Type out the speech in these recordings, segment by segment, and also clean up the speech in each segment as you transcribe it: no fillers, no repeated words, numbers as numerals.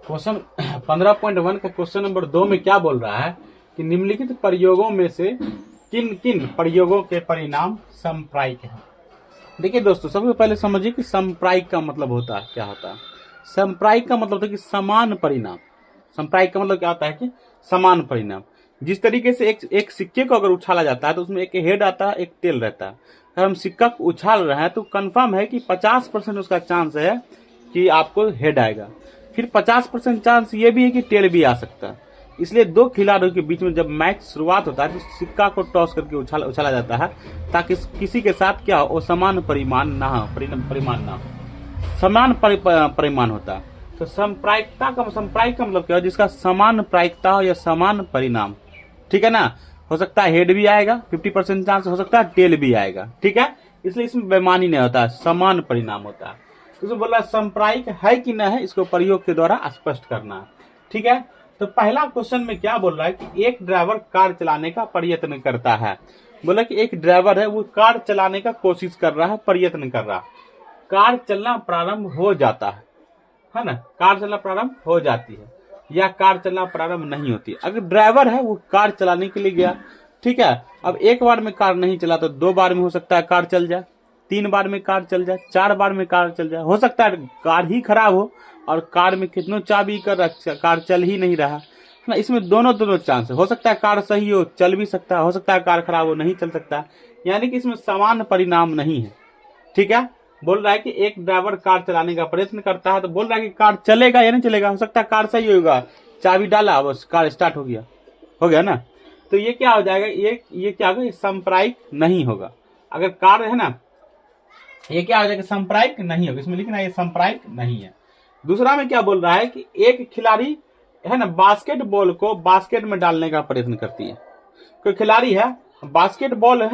Question 15.1 का question number 2 में क्या बोल रहा है कि निम्नलिखित प्रयोगों में से किन किन प्रयोगों के परिणाम समप्रायिक हैं। देखिए दोस्तों, सबसे पहले समझिए कि समप्रायिक का मतलब होता है क्या होता है। समप्रायिक का मतलब होता है कि समान परिणाम। समप्रायिक का मतलब क्या होता है कि समान परिणाम। जिस तरीके से एक सिक्के को अगर उछाला जाता है तो उसमें एक हेड आता है, एक टेल रहता है। अगर हम सिक्का को उछाल रहे हैं तो कंफर्म है कि 50% उसका चांस है कि आपको हेड आएगा, फिर 50% चांस ये भी है कि टेल भी आ सकता है। इसलिए दो खिलाड़ियों के बीच में जब मैच शुरुआत होता है तो सिक्का को टॉस करके उछाला जाता है ताकि किसी के साथ क्या हो, समान परिमाण ना हो, परिमाण ना हो, समान परिमाण होता है। तो समप्रायिक का मतलब क्या है, जिसका समान प्रायिकता हो या समान परिणाम। ठीक है ना। हो सकता है हेड भी आएगा 50% चांस, हो सकता है टेल भी आएगा। ठीक है, इसलिए इसमें बेईमानी नहीं होता है, समान परिणाम होता है। तो बोला समप्रायिक है कि न है, इसको प्रयोग के द्वारा स्पष्ट करना है। ठीक है, तो पहला क्वेश्चन में क्या बोल रहा है कि एक ड्राइवर कार चलाने का प्रयत्न करता है। बोला कि एक ड्राइवर है, वो कार चलाने का कोशिश कर रहा है, प्रयत्न कर रहा है। कार चलना प्रारंभ हो जाता है ना, कार चलना प्रारंभ हो जाती है या कार चलना प्रारंभ नहीं होती। अगर ड्राइवर है वो कार चलाने के लिए गया, ठीक है, अब एक बार में कार नहीं चला तो 2 बार में हो सकता है कार चल जाए, 3 बार में कार चल जाए, 4 बार में कार चल जाए। हो सकता है कार ही खराब हो और कार में कितनों चाबी कर कार चल ही नहीं रहा ना। इसमें दोनों चांस है। हो सकता है कार सही हो, चल भी सकता है, हो सकता है कार खराब हो, नहीं चल सकता। यानी कि इसमें समान परिणाम नहीं है। ठीक है, बोल रहा है कि एक ड्राइवर कार चलाने का प्रयत्न करता है तो बोल रहा है कि कार चलेगा या नहीं चलेगा। हो सकता है कार सही होगा, चाबी डाला बस कार स्टार्ट हो गया ना। तो ये क्या हो जाएगा, ये क्या होगा, समप्रायिक नहीं होगा। अगर कार है ना, ये क्या हो जाएगा, समप्रायिक नहीं होगा। इसमें लिखना ये समप्रायिक नहीं है। दूसरा में क्या बोल रहा है कि एक खिलाड़ी है ना बास्केटबॉल को बास्केट में डालने का प्रयत्न करती है। कोई खिलाड़ी है, बास्केटबॉल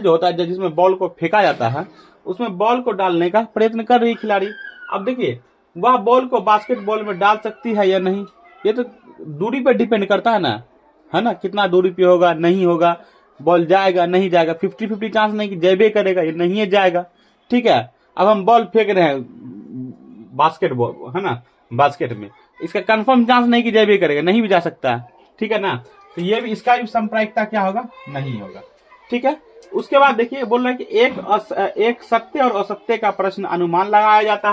जो होता है जिसमें बॉल को फेंका जाता है, उसमें बॉल को डालने का प्रयत्न कर रही खिलाड़ी। अब देखिए, वह बॉल को बास्केटबॉल में डाल सकती है या नहीं, ये तो दूरी पर डिपेंड करता है ना, कितना दूरी पे होगा, नहीं होगा, बॉल जाएगा नहीं जाएगा। 50-50 चांस नहीं कि जयबे करेगा, ये नहीं है जाएगा। ठीक है, अब हम बॉल फेंक रहे हैं बास्केटबॉल है ना, बास्केट में, इसका कंफर्म चांस नहीं कि जयबे करेगा, नहीं भी जा सकता है। ठीक है ना, तो ये भी, इसका भी समप्रायिकता क्या होगा, नहीं होगा। ठीक है, उसके बाद देखिए बोल रहे हैं कि एक सत्य और असत्य का प्रश्न अनुमान लगाया जाता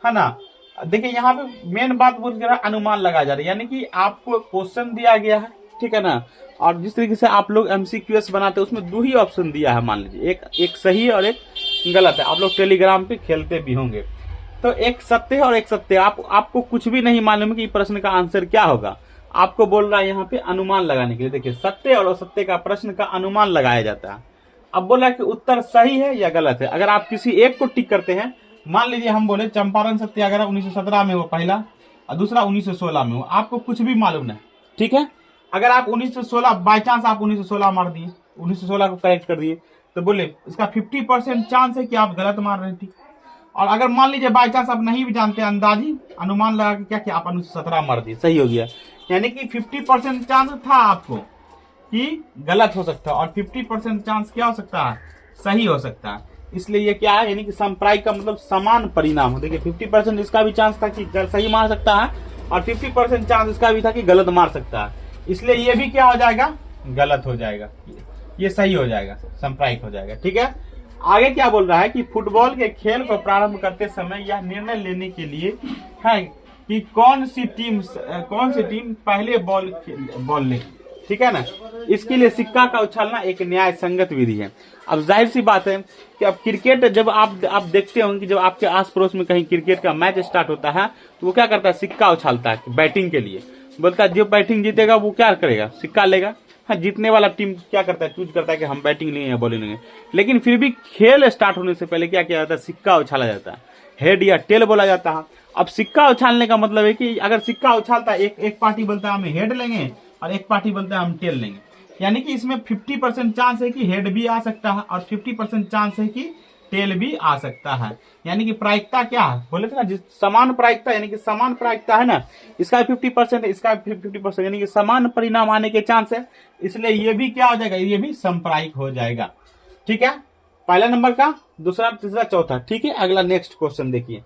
है ना। देखिए यहाँ पे मेन बात बोल रहा है अनुमान लगाया जा रहा है, यानी कि आपको क्वेश्चन दिया गया है, ठीक है ना, और जिस तरीके से आप लोग MCQS बनाते हैं उसमें 2 ही ऑप्शन दिया है, मान लीजिए एक सही और एक गलत है। आप लोग टेलीग्राम पे खेलते भी होंगे, तो एक सत्य और एक सत्य। आपको कुछ भी नहीं मालूम कि प्रश्न का आंसर क्या होगा, आपको बोल रहा है यहाँ पे अनुमान लगाने के लिए। देखिए, सत्य और असत्य का प्रश्न का अनुमान लगाया जाता है। अब बोला कि उत्तर सही है या गलत है। अगर आप किसी एक को टिक करते हैं, मान लीजिए हम बोले चंपारण सत्याग्रह 1917 में हो पहला, और दूसरा 1916 में हो, आपको कुछ भी मालूम नहीं। ठीक है, अगर आप 1916 बाई चांस आप 1916 मार दिए, 1916 को करेक्ट कर दिए, तो बोले इसका 50% चांस है कि आप गलत मार रहे थे। और अगर मान लीजिए बाई चांस आप नहीं भी जानते, अंदाजी अनुमान लगा के क्या आप 1917 मार दिए, सही हो गया। यानी कि 50% चांस था आपको कि गलत हो सकता है और 50% चांस क्या हो सकता है, सही हो सकता है। इसलिए ये क्या है, यानी कि समप्रायिक का मतलब समान परिणाम हो। देखिए 50% इसका भी चांस था कि सही मार सकता है और 50% चांस इसका भी था कि गलत मार सकता है। इसलिए ये भी क्या हो जाएगा, गलत हो जाएगा, ये सही हो जाएगा, समप्रायिक हो जाएगा। ठीक है, आगे क्या बोल रहा है कि फुटबॉल के खेल को प्रारंभ करते समय यह निर्णय लेने के लिए है कि कौन सी टीम पहले बॉल ले। ठीक है ना, इसके लिए सिक्का का उछालना एक न्याय संगत विधि है। अब जाहिर सी बात है कि अब क्रिकेट जब आप देखते होंगे कि जब आपके आस पड़ोस में कहीं क्रिकेट का मैच स्टार्ट होता है तो वो क्या करता है, सिक्का उछालता है बैटिंग के लिए। बोलता है जो बैटिंग जीतेगा वो क्या करेगा, सिक्का लेगा। हाँ, जीतने वाला टीम क्या करता है, चूज करता है कि हम बैटिंग लेंगे या बॉलिंग लेंगे। लेकिन फिर भी खेल स्टार्ट होने से पहले क्या किया जाता है, सिक्का उछाला जाता है, हेड या टेल बोला जाता है। अब सिक्का उछालने का मतलब है कि अगर सिक्का उछालता है, एक पार्टी बोलता है हम हेड लेंगे और एक पार्टी बोलता है हम टेल लेंगे, यानी कि इसमें 50% चांस है कि हेड भी आ सकता है और 50% चांस है कि टेल भी आ सकता है। यानी कि प्रायिकता क्या है, बोले थे ना जिस समान प्रायिकता, यानी कि समान प्रायिकता है ना, इसका 50% है, इसका 50%, यानी कि समान परिणाम आने के चांस है। इसलिए ये भी क्या हो जाएगा, ये भी समप्रायिक हो जाएगा। ठीक है, पहला नंबर का, दूसरा, तीसरा, चौथा। ठीक है, अगला नेक्स्ट क्वेश्चन देखिए।